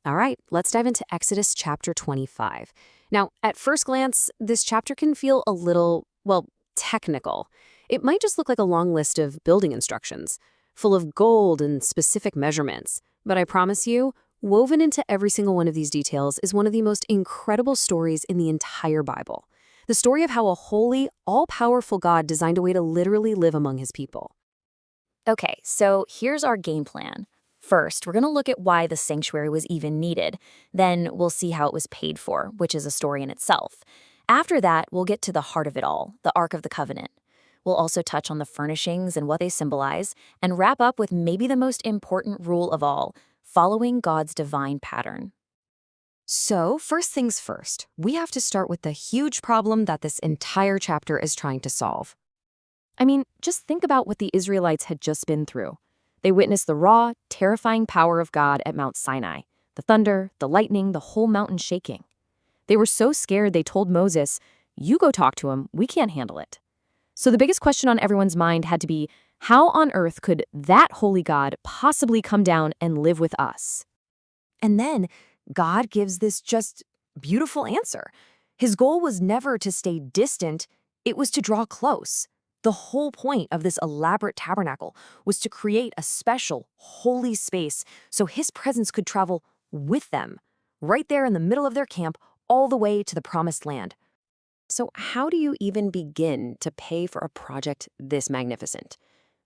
All right, let's dive into Exodus chapter 25. Now, at first glance, this chapter can feel a little, well, technical. It might just look like a long list of building instructions, full of gold and specific measurements. But I promise you, woven into every single one of these details is one of the most incredible stories in the entire Bible. The story of how a holy, all-powerful God designed a way to literally live among his people. Okay, so here's our game plan. First, we're going to look at why the sanctuary was even needed. Then we'll see how it was paid for, which is a story in itself. After that, we'll get to the heart of it all, the Ark of the Covenant. We'll also touch on the furnishings and what they symbolize, and wrap up with maybe the most important rule of all, following God's divine pattern. So, first things first, we have to start with the huge problem that this entire chapter is trying to solve. I mean, just think about what the Israelites had just been through. They witnessed the raw, terrifying power of God at Mount Sinai, the thunder, the lightning, the whole mountain shaking. They were so scared they told Moses, "You go talk to him, we can't handle it." So the biggest question on everyone's mind had to be, how on earth could that holy God possibly come down and live with us? And then God gives this just beautiful answer. His goal was never to stay distant, it was to draw close. The whole point of this elaborate tabernacle was to create a special, holy space so his presence could travel with them, right there in the middle of their camp, all the way to the promised land. So how do you even begin to pay for a project this magnificent?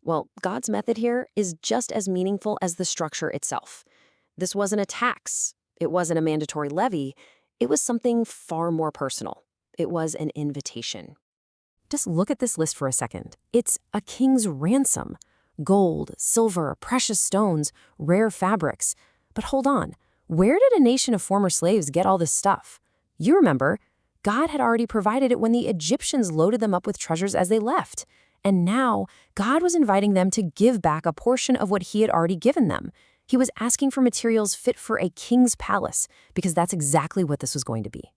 Well, God's method here is just as meaningful as the structure itself. This wasn't a tax. It wasn't a mandatory levy. It was something far more personal. It was an invitation. Just look at this list for a second. It's a king's ransom. Gold, silver, precious stones, rare fabrics. But hold on, where did a nation of former slaves get all this stuff? You remember, God had already provided it when the Egyptians loaded them up with treasures as they left. And now, God was inviting them to give back a portion of what he had already given them. He was asking for materials fit for a king's palace, because that's exactly what this was going to be.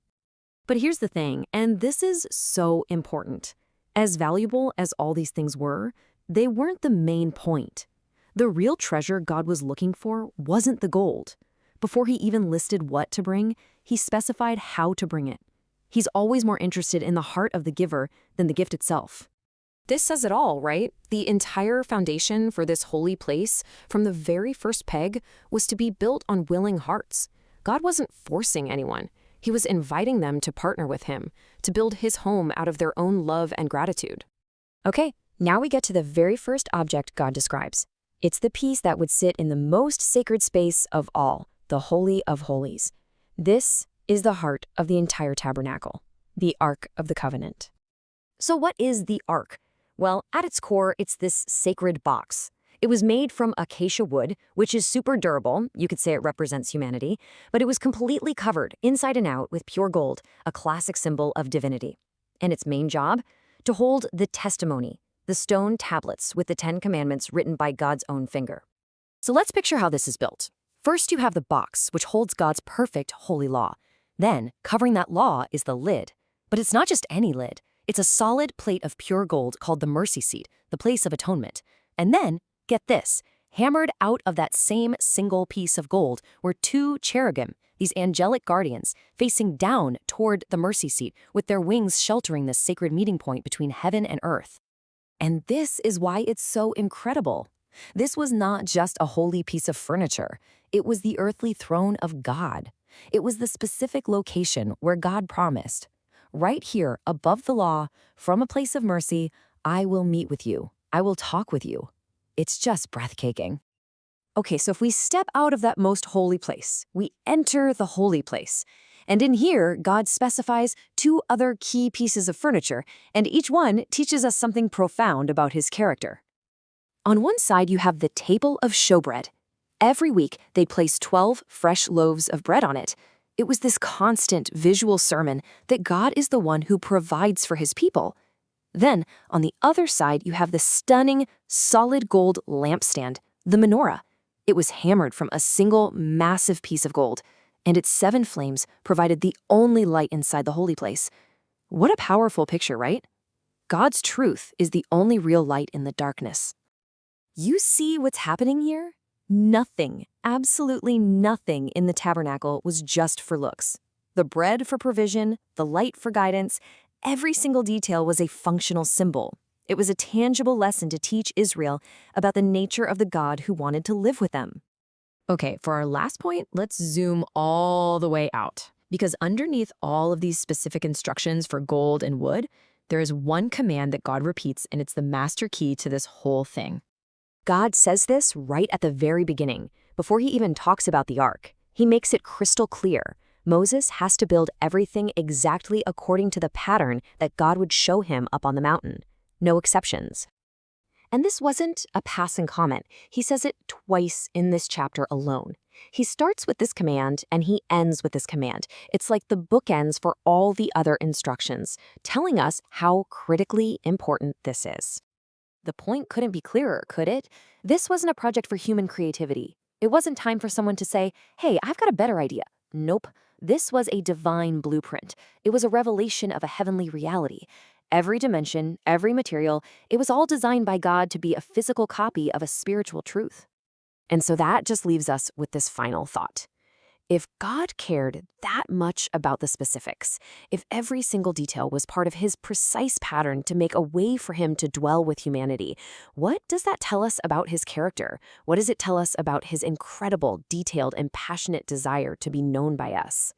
But here's the thing, and this is so important. As valuable as all these things were, they weren't the main point. The real treasure God was looking for wasn't the gold. Before he even listed what to bring, he specified how to bring it. He's always more interested in the heart of the giver than the gift itself. This says it all, right? The entire foundation for this holy place, from the very first peg, was to be built on willing hearts. God wasn't forcing anyone. He was inviting them to partner with him, to build his home out of their own love and gratitude. Okay, now we get to the very first object God describes. It's the piece that would sit in the most sacred space of all, the Holy of Holies. This is the heart of the entire tabernacle, the Ark of the Covenant. So what is the Ark? Well, at its core, it's this sacred box. It was made from acacia wood, which is super durable. You could say it represents humanity, but it was completely covered inside and out with pure gold, a classic symbol of divinity. And its main job? To hold the testimony, the stone tablets with the 10 Commandments written by God's own finger. So let's picture how this is built. First, you have the box, which holds God's perfect holy law. Then, covering that law is the lid. But it's not just any lid. It's a solid plate of pure gold called the mercy seat, the place of atonement. And then, get this, hammered out of that same single piece of gold were 2 cherubim, these angelic guardians, facing down toward the mercy seat with their wings sheltering this sacred meeting point between heaven and earth. And this is why it's so incredible. This was not just a holy piece of furniture. It was the earthly throne of God. It was the specific location where God promised, right here above the law, from a place of mercy, I will meet with you. I will talk with you. It's just breathtaking. Okay, so if we step out of that most holy place, we enter the holy place. And in here, God specifies 2 other key pieces of furniture, and each one teaches us something profound about his character. On one side, you have the Table of Showbread. Every week, they'd place 12 fresh loaves of bread on it. It was this constant visual sermon that God is the one who provides for his people. Then, on the other side, you have the stunning, solid gold lampstand, the menorah. It was hammered from a single, massive piece of gold, and its 7 flames provided the only light inside the holy place. What a powerful picture, right? God's truth is the only real light in the darkness. You see what's happening here? Nothing, absolutely nothing in the tabernacle was just for looks. The bread for provision, the light for guidance, every single detail was a functional symbol. It was a tangible lesson to teach Israel about the nature of the God who wanted to live with them. Okay, for our last point, let's zoom all the way out. Because underneath all of these specific instructions for gold and wood, there is one command that God repeats, and it's the master key to this whole thing. God says this right at the very beginning, before he even talks about the ark. He makes it crystal clear. Moses has to build everything exactly according to the pattern that God would show him up on the mountain. No exceptions. And this wasn't a passing comment. He says it twice in this chapter alone. He starts with this command and he ends with this command. It's like the bookends for all the other instructions, telling us how critically important this is. The point couldn't be clearer, could it? This wasn't a project for human creativity. It wasn't time for someone to say, hey, I've got a better idea. Nope. This was a divine blueprint. It was a revelation of a heavenly reality. Every dimension, every material, it was all designed by God to be a physical copy of a spiritual truth. And so that just leaves us with this final thought. If God cared that much about the specifics, if every single detail was part of his precise pattern to make a way for him to dwell with humanity, what does that tell us about his character? What does it tell us about his incredible, detailed, and passionate desire to be known by us?